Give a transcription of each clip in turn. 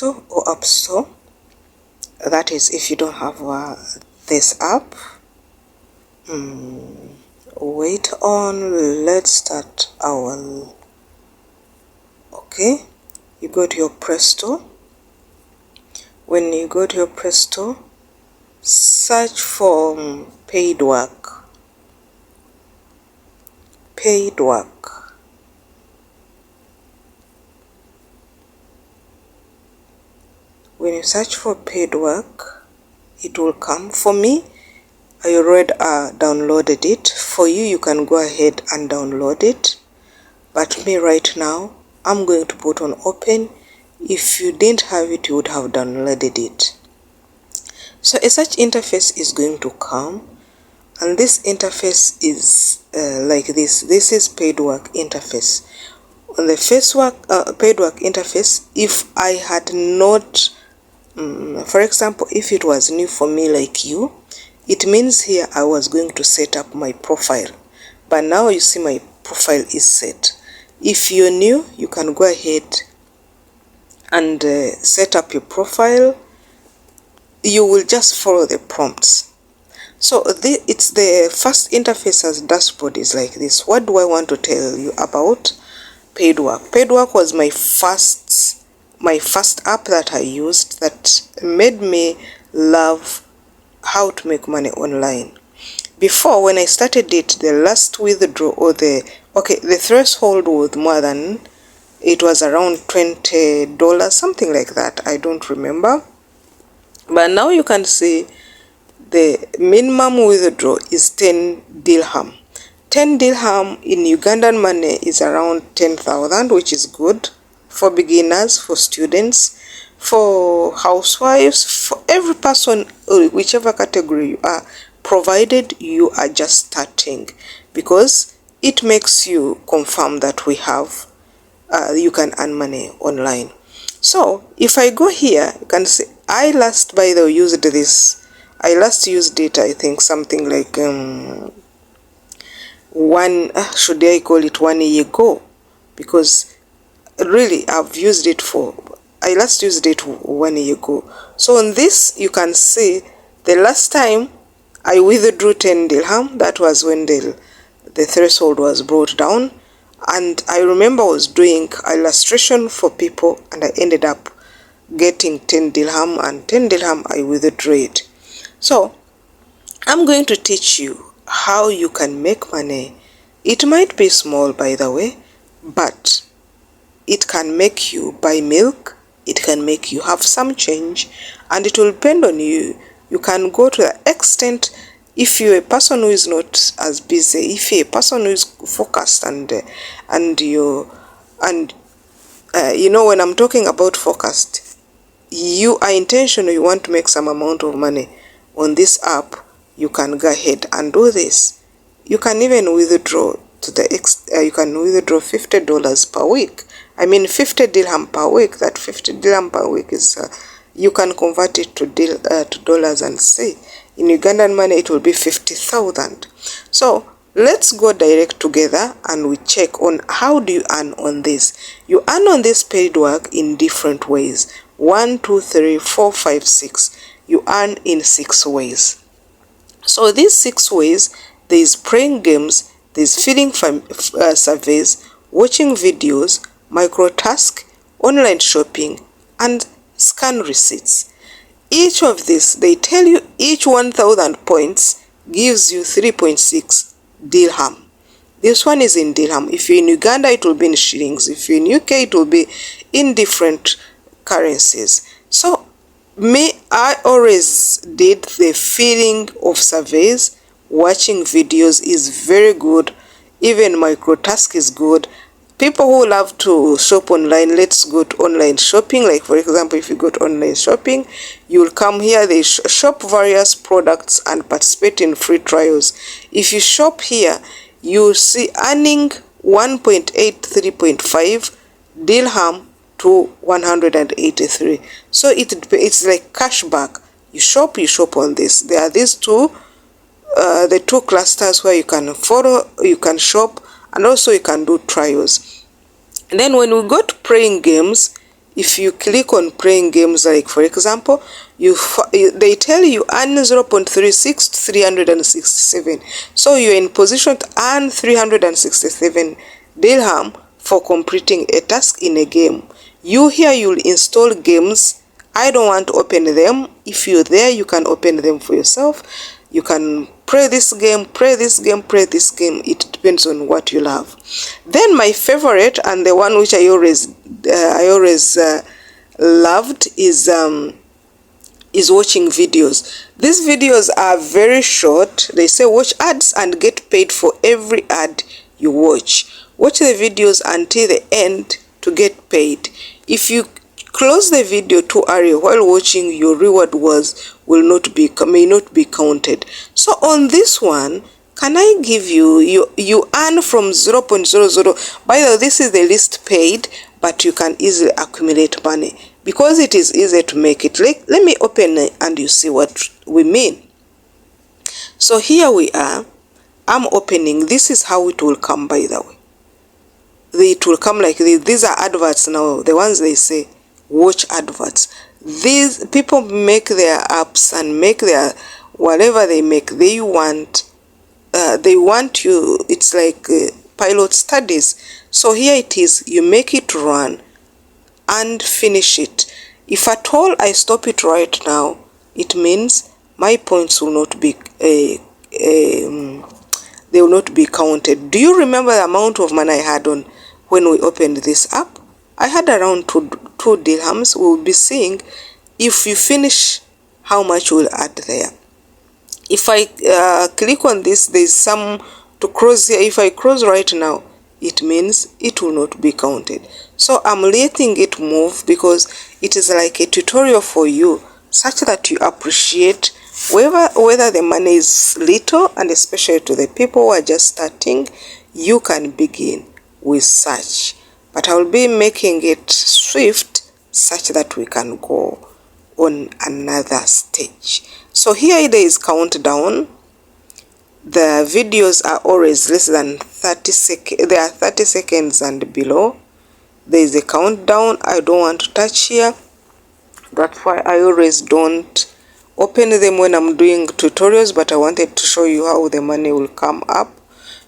Store or App Store. That is if you don't have this app. Wait on, let's start our... Okay, you go to your Play Store. When you go to your Play Store, search for Paidwork. Paidwork. When you search for Paidwork, it will come. For me, I already downloaded it. For you, you can go ahead and download it. But me right now, I'm going to put on open. If you didn't have it, you would have downloaded it. So a search interface is going to come. And this interface is like this. This is Paidwork interface. On the Paidwork interface, if I had not, for example, if it was new for me like you, it means here I was going to set up my profile. But now you see my profile is set. If you're new, you can go ahead and set up your profile. You will just follow the prompts. So it's the first interface as dashboard is like this. What do I want to tell you about Paidwork? Paidwork was my first app that I used that made me love how to make money online. Before, when I started it, the last withdraw or the threshold was more than, it was around $20, something like that. I don't remember. But now you can see the minimum withdraw is 10 dirham. 10 dirham in Ugandan money is around 10,000, which is good for beginners, for students, for housewives, for every person, whichever category you are, provided you are just starting, because it makes you confirm that we have, you can earn money online. So if I go here, you can see I last, by the way, used this. I last used it, I think something like should I call it 1 year ago, because really I've used it I last used it 1 year ago. So on this you can see the last time I withdrew 10 dirham, that was when the threshold was brought down, and I remember I was doing illustration for people and I ended up getting 10 dirham, and 10 dirham I withdrew it. So I'm going to teach you how you can make money. It might be small, by the way, but it can make you buy milk, it can make you have some change, and it will depend on you. You can go to the extent, if you're a person who is not as busy, if you're a person who is focused you know, when I'm talking about focused, you are intentional, you want to make some amount of money on this app, you can go ahead and do this. You can even withdraw you can withdraw $50 per week. I mean 50 dirham per week. That 50 dirham per week is you can convert it to dollars and say in Ugandan money it will be 50,000. So let's go direct together and we check on how do you earn on this. You earn on this Paidwork in different ways. 1, 2, 3, 4, 5, 6. You earn in 6 ways. So these 6 ways, there is playing games, there is filling surveys, watching videos, micro task, online shopping, and scan receipts. Each of these, they tell you each 1,000 points gives you 3.6 dirham. This one is in dirham. If you're in Uganda, it will be in shillings. If you're in UK, it will be in different currencies. So I always did the filling of surveys. Watching videos is very good. Even micro task is good. People who love to shop online, let's go to online shopping. Like for example, if you go to online shopping, you'll come here, they shop various products and participate in free trials. If you shop here, you see earning 1.83.5 dirham to 183. So it's like cashback. You shop on this. There are these two, the two clusters where you can follow, you can shop, and also you can do trials. And then when we go to playing games, if you click on playing games, like for example, they tell you earn 0.36 to 367. So you're in position to earn 367 dirham for completing a task in a game. You'll install games. I don't want to open them. If you're there, you can open them for yourself. You can play this game, play this game, play this game. It depends on what you love. Then my favorite, and the one which I always loved, is watching videos. These videos are very short. They say watch ads and get paid for every ad you watch. Watch the videos until the end to get paid. If you close the video too early while watching, your reward may not be counted. So on this one, can I give you earn from 0.00. By the way, this is the least paid, but you can easily accumulate money because it is easy to make it. Let me open it and you see what we mean. So here we are. I'm opening. This is how it will come, by the way. It will come like this. These are adverts now, the ones they say watch adverts. These people make their apps and make their whatever they make. They want you, it's like pilot studies. So here it is, you make it run and finish it. If at all I stop it right now, it means my points will not be they will not be counted. Do you remember the amount of money I had on when we opened this app? I had around 2 dirhams. We will be seeing if you finish how much we'll add there. If I click on this, there's some to cross here. If I cross right now, it means it will not be counted. So I'm letting it move because it is like a tutorial for you, such that you appreciate whether the money is little, and especially to the people who are just starting, you can begin with such. But I will be making it swift such that we can go on another stage. So here there is countdown. The videos are always less than 30 seconds. They are 30 seconds and below. There is a countdown. I don't want to touch here. That's why I always don't open them when I'm doing tutorials, but I wanted to show you how the money will come up.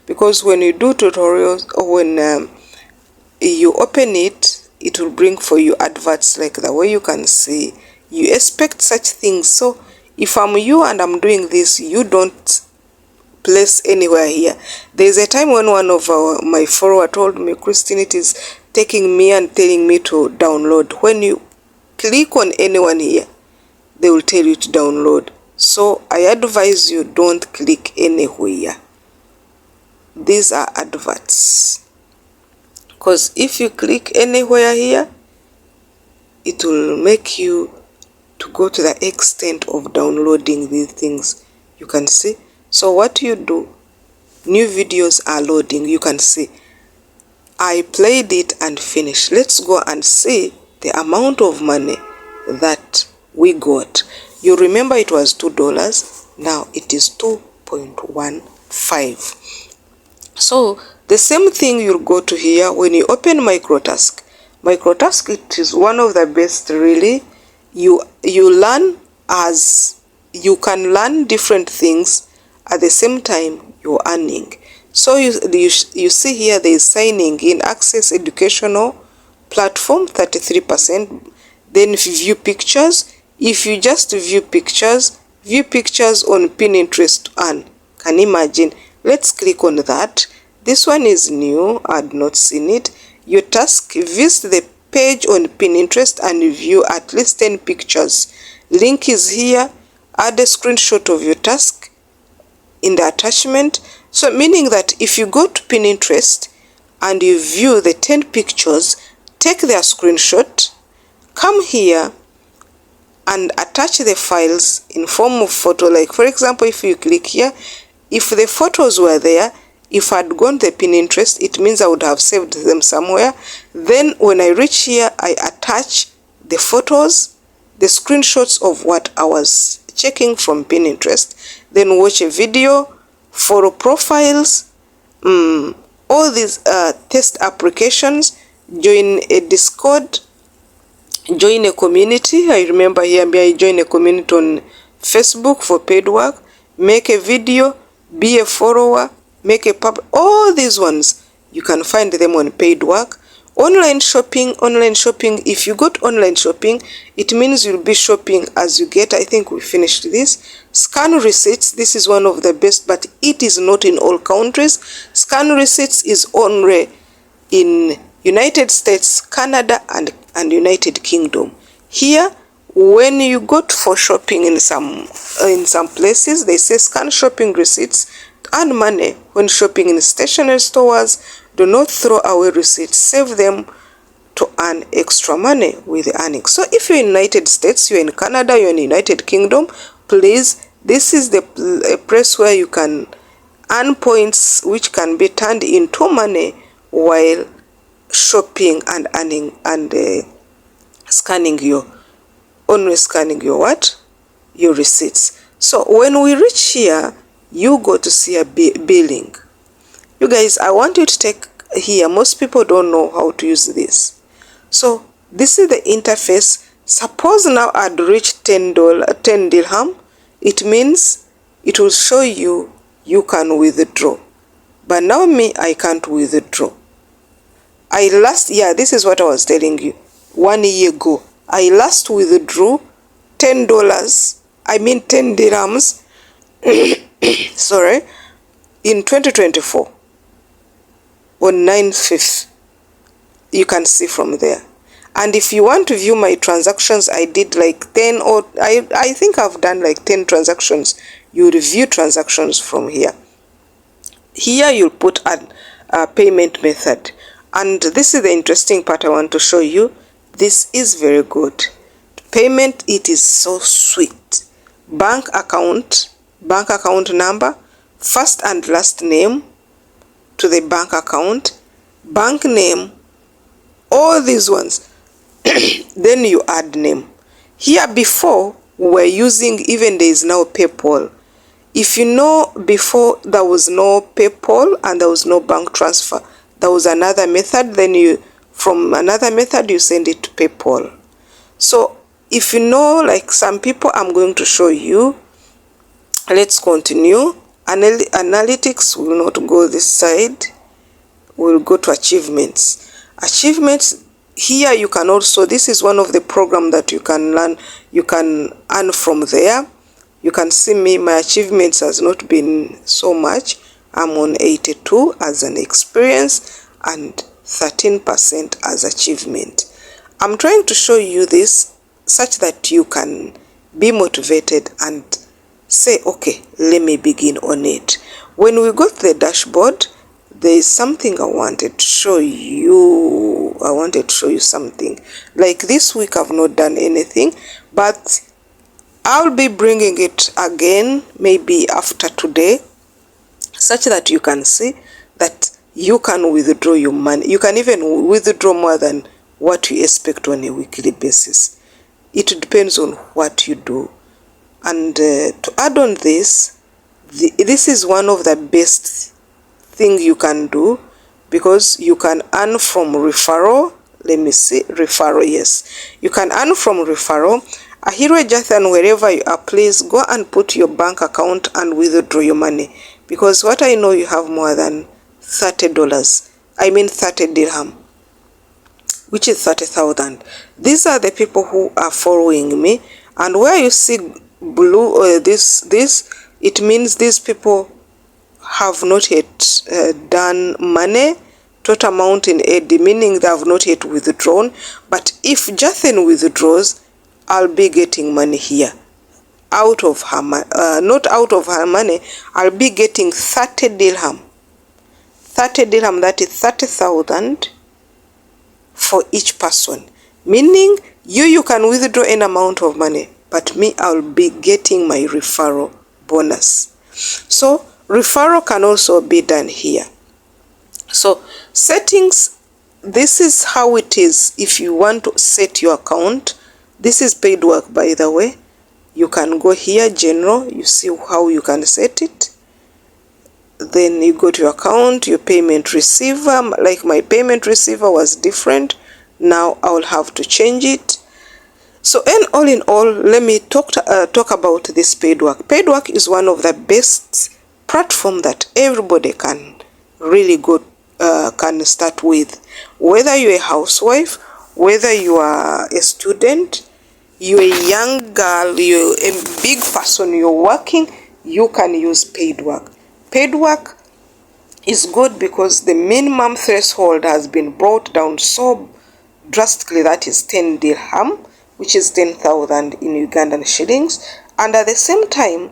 Because when you do tutorials, or when you open it, it will bring for you adverts like the way you can see. You expect such things. So if I'm you and I'm doing this, you don't place anywhere here. There's a time when one of my follower told me, Christine, it is taking me and telling me to download. When you click on anyone here, they will tell you to download. So I advise you, don't click anywhere. These are adverts. Because if you click anywhere here, it will make you to go to the extent of downloading these things. You can see. So what you do, new videos are loading. You can see I played it and finished. Let's go and see the amount of money that we got. You remember it was $2. Now it is 2.15. So the same thing, you'll go to here when you open microtask. Microtask, it is one of the best, really. You learn, as you can learn different things at the same time you're earning. So you see here there is signing in, access educational platform 33%. Then view pictures. If you just view pictures on Pinterest to earn. Can you imagine? Let's click on that. This one is new. I had not seen it. Your task, visit the page on Pinterest and view at least 10 pictures. Link is here. Add a screenshot of your task in the attachment. So meaning that if you go to Pinterest and you view the 10 pictures, take their screenshot, come here and attach the files in form of photo. Like for example, if you click here, if the photos were there, if I'd gone to Pinterest, it means I would have saved them somewhere. Then when I reach here, I attach the photos, the screenshots of what I was checking from Pinterest. Then watch a video, follow profiles, all these test applications, join a Discord, join a community. I remember here I join a community on Facebook for paid work, make a video, be a follower, make a pub. All these ones you can find them on paid work. Online shopping, if you got online shopping, it means you'll be shopping as you get. I think we finished this. Scan receipts, this is one of the best, but it is not in all countries. Scan receipts is only in United States, Canada, and United Kingdom. Here, when you go for shopping in some places, they say scan shopping receipts, earn money when shopping in stationery stores. Do not throw away receipts, save them to earn extra money with the earnings. So if you're in United States, you're in Canada, you're in United Kingdom, please, this is the place where you can earn points which can be turned into money while shopping and earning and scanning your what? Your receipts. So when we reach here, you go to see a billing. You guys, I want you to take here. Most people don't know how to use this. So this is the interface. Suppose now I'd reached $10 dirham. It means it will show you can withdraw. But now me, I can't withdraw. This is what I was telling you. 1 year ago, I last withdrew $10. I mean 10 dirhams. Sorry, in 2024 on 9/5. You can see from there. And if you want to view my transactions, I did like 10, or I think I've done like 10 transactions. You review transactions from here. Here you'll put a payment method. And this is the interesting part I want to show you. This is very good. Payment, it is so sweet. Bank account number, first and last name to the bank account, bank name, all these ones. Then you add name. Here before we were using, even there is now PayPal. If you know, before there was no PayPal and there was no bank transfer, there was another method. Then from another method you send it to PayPal. So if you know, like some people, I'm going to show you. Let's continue. Analytics will not go this side. We'll go to achievements. Achievements, here you can also, this is one of the programs that you can learn, you can earn from there. You can see me, my achievements has not been so much. I'm on 82 as an experience and 13% as achievement. I'm trying to show you this such that you can be motivated and say, okay, let me begin on it. When we go to the dashboard, there is something I wanted to show you. I wanted to show you something. Like this week I've not done anything, but I'll be bringing it again maybe after today, such that you can see that you can withdraw your money. You can even withdraw more than what you expect on a weekly basis. It depends on what you do. And to add on this, this is one of the best thing you can do, because you can earn from referral. Let me see, referral, yes. You can earn from referral. Ahiro Jathan, wherever you are, please go and put your bank account and withdraw your money. Because what I know, you have more than $30. I mean 30 dirham, which is 30,000. These are the people who are following me. And where you see blue, this, it means these people have not yet done money, total amount in AD, meaning they have not yet withdrawn. But if Jathan withdraws, I'll be getting money here. Out of her not out of her money, I'll be getting 30 dirham. 30 dirham, that is 30,000 for each person. Meaning you can withdraw an amount of money, but me, I'll be getting my referral bonus. So referral can also be done here. So settings, this is how it is. If you want to set your account, this is Paidwork, by the way. You can go here, general, you see how you can set it. Then you go to your account, your payment receiver. Like my payment receiver was different. Now I'll have to change it. So, and all in all, let me talk about this Paidwork. Paidwork is one of the best platform that everybody can really go can start with. Whether you're a housewife, whether you are a student, you're a young girl, you're a big person, you're working, you can use Paidwork. Paidwork is good because the minimum threshold has been brought down so drastically, that is 10 dirham, which is 10,000 in Ugandan shillings, and at the same time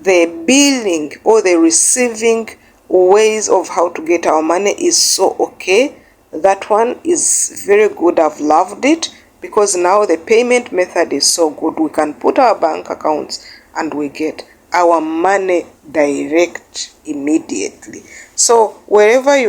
the billing or the receiving ways of how to get our money is so okay. That one is very good. I've loved it because now the payment method is so good. We can put our bank accounts and we get our money direct immediately. So wherever you